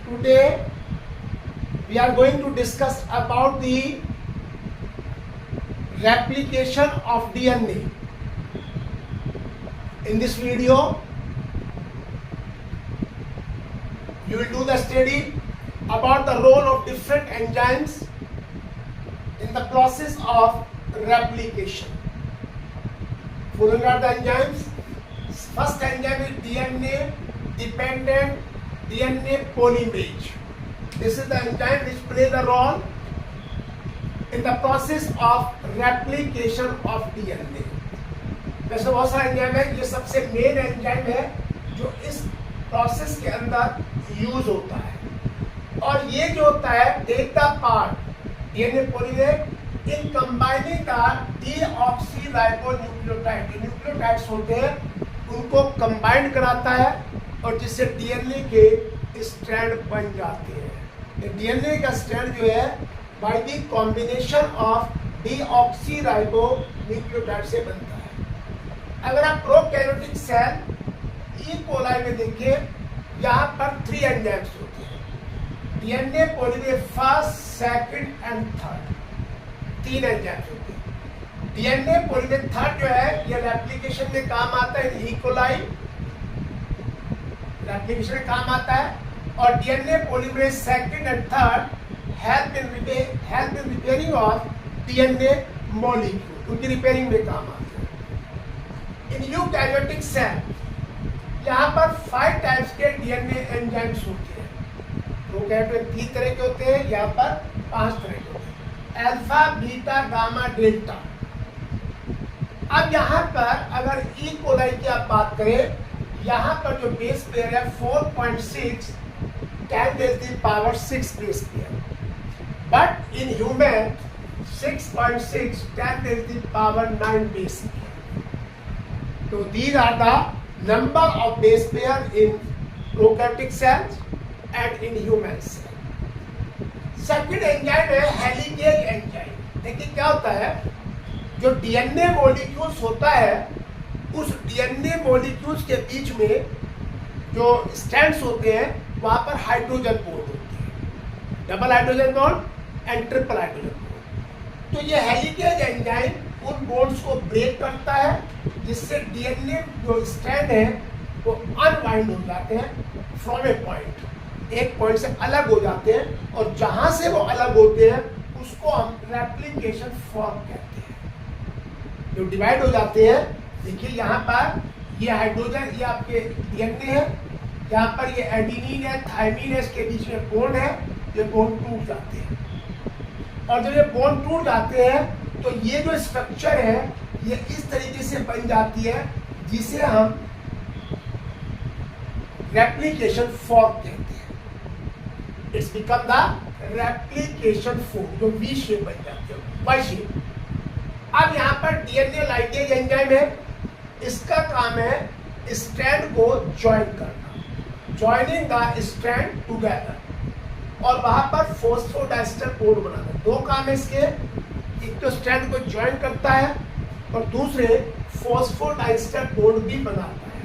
Today we are going to discuss about the replication of DNA. In this video, you will do the study about the role of different enzymes in the process of replication. Following are the enzymes. First enzyme is DNA dependent DNA polymerase. This is the enzyme which plays a role in the process of replication of DNA. वैसे बहुत सारे enzyme है, ये सबसे main enzyme है जो इस process के अंदर यूज होता है। और ये जो होता है take the part DNA polymerase in combining the deoxyribonucleotide. Nucleotides होते हैं उनको कंबाइन कराता है और जिससे डीएनए के स्ट्रैंड बन जाते हैं। डीएनए का स्ट्रैंड जो है by the combination of deoxyribonucleotide से बनता है। अगर आप प्रोकैरियोटिक सेल ई कोलाई में देखिए, यहाँ पर 3 एंजाइम्स होते हैं, DNA polymerase first, second and third, 3 enzymes होते हैं। डीएनए पॉलीमरेज थर्ड जो है ये रेप्लिकेशन में काम आता है, ई कोलाई रेप्लिकेशन में काम आता है। और DNA polymerase second and third help in repairing of DNA molecule, उनकी रिपेयरिंग में काम आता है। इन यूकैरियोटिक सेल यहाँ पर 5 टाइप्स के डीएनए एंजाइम्स होते हैं। प्रोकैरियोट में 3 तरह के होते हैं, यहाँ पर 5 तरह के होते हैं, अल्फा, बीटा, गामा, डेल्टा। अब यहाँ पर अगर ई कोलाई की आप बात करें, यहाँ पर जो बेस पेयर है 4.6 10⁻⁶ base pair, but in human 6.6 10⁻⁹ base pair. So these are the number of base pair in prokaryotic cells and in human cells. Second enzyme है हेलिकेज एंजाइम। देखिए क्या होता है, जो डीएनए मॉलिक्यूल्स होता है उस डीएनए मॉलिक्यूल्स के बीच में जो स्ट्रैंड्स होते हैं वहां पर हाइड्रोजन बॉन्ड होते हैं, double hydrogen bond and triple hydrogen bond. तो ये हेलिकेज एंजाइम उन बॉन्ड्स को ब्रेक करता है जिससे डीएनए जो स्ट्रैंड है वो अनवाइंड हो जाते हैं फ्रॉम ए पॉइंट, एक पॉइंट से अलग हो जाते हैं, और जहां से वो अलग होते हैं उसको हम रेप्लिकेशन फॉर्म कहते हैं। जो डिवाइड हो जाते हैं, देखिए यहाँ पर ये हाइड्रोजन, ये आपके डीएनए है, यहाँ पर ये एडेनिन है, थायमिन है, इसके बीच में बॉन्ड है, ये बॉन्ड टूट जाते हैं। और जब ये बॉन्ड टूट जाते हैं तो ये जो स्ट्रक्चर है ये इस तरीके से बन जाती है जिसे हम रेप्लिकेशन फॉर्म कहते हैं। It's become the replication form, जो वी शेप बन जाती है, वाई शेप। अब यहाँ पर डीएनए लाइगेज एंजाइम है, इसका काम है स्ट्रैंड को ज्वाइन करना, ज्वाइनिंग द स्ट्रैंड टुगेदर, और वहां पर फॉस्फोडाइस्टर बॉन्ड बनाना। 2 काम है इसके, एक तो स्ट्रैंड को ज्वाइन करता है और दूसरे फॉस्फोडाइस्टर बॉन्ड भी बनाता है।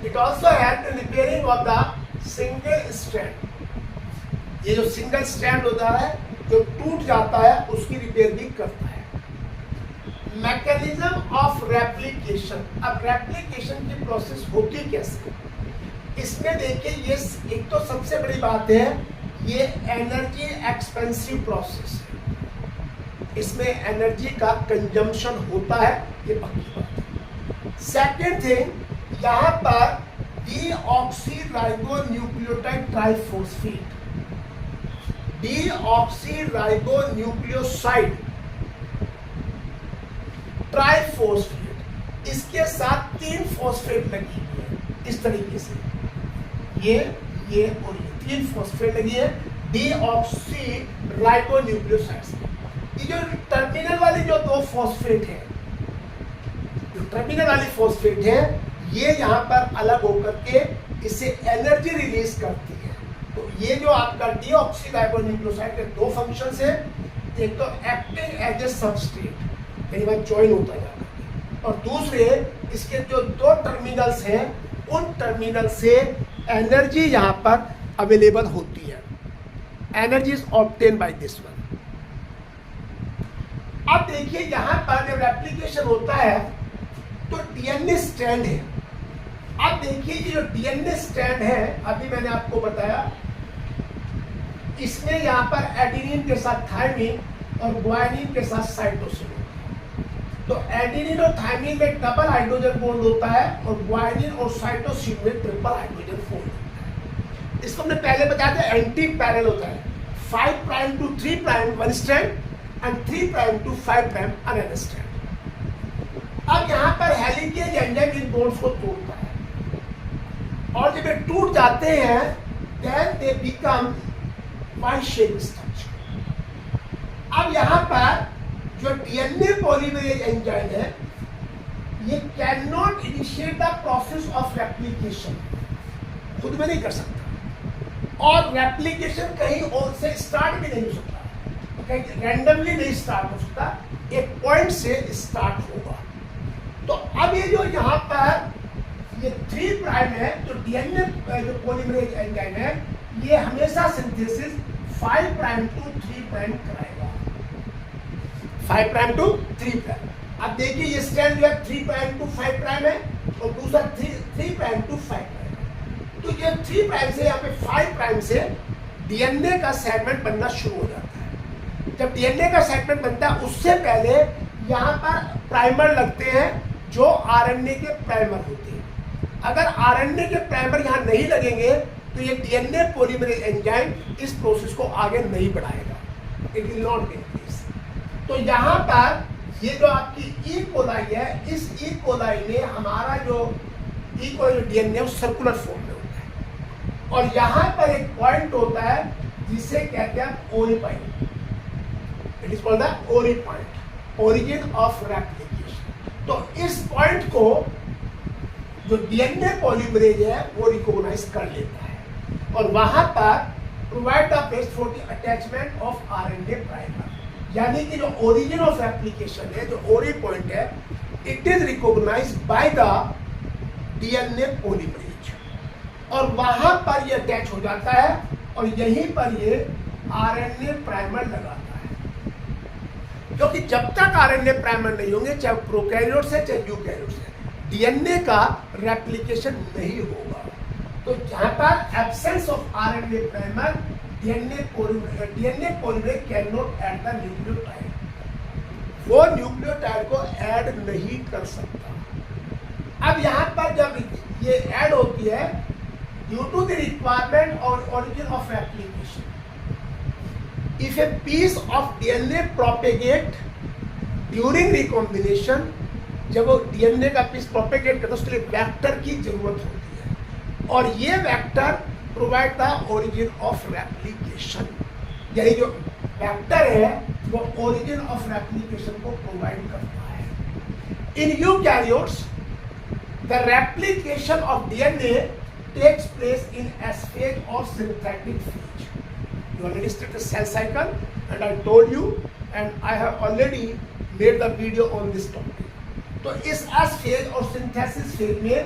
It also help in repairing of the single strand. ये जो सिंगल स्ट्रैंड होता है जो टूट जाता है उसकी रिपेयर भी करता है। Mechanism of replication. अब रेप्लिकेशन की प्रोसेस होती कैसे, इसमें देखिए ये एक तो सबसे बड़ी बात है, ये एनर्जी एक्सपेंसिव प्रोसेस है, इसमें एनर्जी का कंजम्पशन होता है, ये पक्की बात है। सेकेंड थिंग, यहाँ पर डीऑक्सीराइबोन्यूक्लियोटाइड ट्राइफॉस्फेट, डीऑक्सीराइबोन्यूक्लियोसाइड ट्राइफॉस्फेट, इसके साथ 3 फॉस्फेट लगी हुई है इस तरीके से, ये और ये 3 फॉस्फेट लगी है डीऑक्सीराइबोन्यूक्लियोसाइड्स। ये जो टर्मिनल वाली जो 2 फॉस्फेट है, जो टर्मिनल वाली फॉस्फेट है, ये यहाँ पर अलग होकर के इससे एनर्जी रिलीज करती है। तो ये जो आपका डीऑक्सीराइबोन्यूक्लियोसाइड के 2 फंक्शंस है, एक तो एक्टिंग एज ए सबस्ट्रेट, यानी वह ज्वाइन होता जाता है, और दूसरे इसके जो 2 टर्मिनल्स हैं उन टर्मिनल से एनर्जी यहाँ पर अवेलेबल होती है। Energy is obtain by this one. अब देखिए यहां पर जब रेप्लिकेशन होता है तो डीएनए स्ट्रैंड है। अब देखिए ये जो डीएनए स्ट्रैंड है, अभी मैंने आपको बताया, इसमें यहां पर एडेनिन के साथ थायमिन और ग्वानिन के साथ साइटोसिन होता है। तो एडेनिन और थायमिन में डबल हाइड्रोजन बॉन्ड होता है और ग्वानिन और साइटोसिन में ट्रिपल हाइड्रोजन बॉन्ड होता है। इसको हमने पहले बताया था एंटी पैरेलल होता है। 5 prime to 3 prime one strand and 3 prime to 5 prime another strand। अब यहाँ पर हेलिकेज एंजाइम इन बॉन्ड्स को तोड़ता है और जब ये टूट जाते हैं then they become Y-shaped structure। अब यहाँ पर जो डीएनए पॉलीमरेज एंजाइम है ये can not initiate the process of replication, खुद में नहीं कर सकता और रेप्लिकेशन कहीं और से स्टार्ट भी नहीं हो सकता, रैंडमली नहीं स्टार्ट हो सकता, एक पॉइंट से स्टार्ट होगा। तो अब ये जो यहाँ पर ये 3 प्राइम है जो डीएनए जो पॉलीमरेज एंजाइम है ये हमेशा सिंथेसिस 5 प्राइम टू 3 प्राइम कराएगा, 5 प्राइम टू 3 प्राइम। अब देखिए ये स्ट्रैंड जो है 3 प्राइम टू 5 प्राइम है और दूसरा 3 प्राइम टू 5 प्राइम है। तो ये 3 प्राइम से यहाँ पे 5 प्राइम से डीएनए का सेगमेंट बनना शुरू हो जाता है। जब डीएनए का सेगमेंट बनता है उससे पहले यहाँ पर प्राइमर लगते हैं जो आरएनए के प्राइमर होते हैं। अगर आरएनए के प्राइमर यहाँ नहीं लगेंगे तो ये डीएनए पॉलीमरेज एंजाइम इस प्रोसेस को आगे नहीं बढ़ाएगा, it will not take place. तो यहाँ पर ये जो आपकी ई कोलाई है, इस ई कोलाई में हमारा जो E coli DNA circular form में होता है और यहाँ पर एक पॉइंट होता है जिसे कहते हैं ओरिपाइन। It is called the ori point, origin of replication। तो इस पॉइंट को जो डीएनए पॉलीमरेज है वो रिकॉग्नाइज कर लेता है और वहां पर provide the place for the attachment of RNA primer. यानी कि जो ओरिजिन ऑफ रेप्लिकेशन है, जो ओरी पॉइंट है, it is recognise by the DNA polymerase और वहां पर ये अटैच हो जाता है और यहीं पर ये आरएनए प्राइमर लगाता है। क्योंकि जब तक आरएनए प्राइमर नहीं होंगे, चाहे प्रोकैरियोट से चाहे यूकैरियोट से, डीएनए का रेप्लिकेशन नहीं होगा। तो जहां पर absence of RNA primer, DNA polymerase can not add the nucleotide, वो न्यूक्लियोटाइड को ऐड नहीं कर सकता। अब यहाँ पर जब ये ऐड होती है ड्यू टू द रिक्वायरमेंट और origin of replication, if a piece of DNA propagate during recombination, जब वो डीएनए का पीस प्रोपेगेट करता है उसके लिए वेक्टर की जरूरत होती है और ये vector provide the origin of replication. यही जो वेक्टर है वो ओरिजिन ऑफ रेप्लिकेशन को प्रोवाइड करता है। In eukaryotes the replication of DNA takes place in S phase और synthetic phase. You already studied the cell cycle and I told you and I have already made the video on this topic। तो इस S phase और synthesis phase में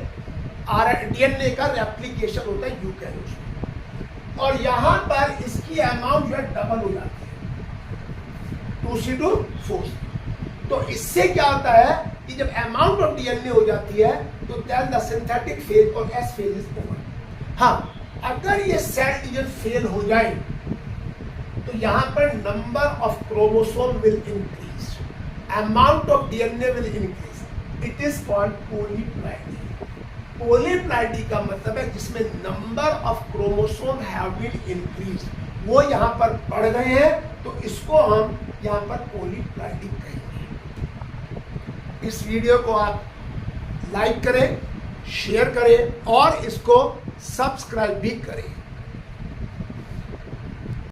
DNA का replication होता है eukaryotes में और यहाँ पर इसकी अमाउंट जो है डबल हो जाती है 2C to 4C। तो इससे क्या होता है कि जब अमाउंट ऑफ डीएनए हो जाती है तो देन द सिंथेटिक फेज और एस फेज इज ओवर। हाँ, अगर ये सेल डिवीजन फेल हो जाए तो यहाँ पर number of chromosome will increase, amount of DNA will increase, it is called polyploidy. Polyploidy का मतलब है जिसमें number of chromosome have been increase, वो यहाँ पर बढ़ गए हैं तो इसको हम यहाँ पर पॉलीप्लाइडी कहेंगे। इस वीडियो को आप लाइक करें, शेयर करें और इसको सब्सक्राइब भी करें।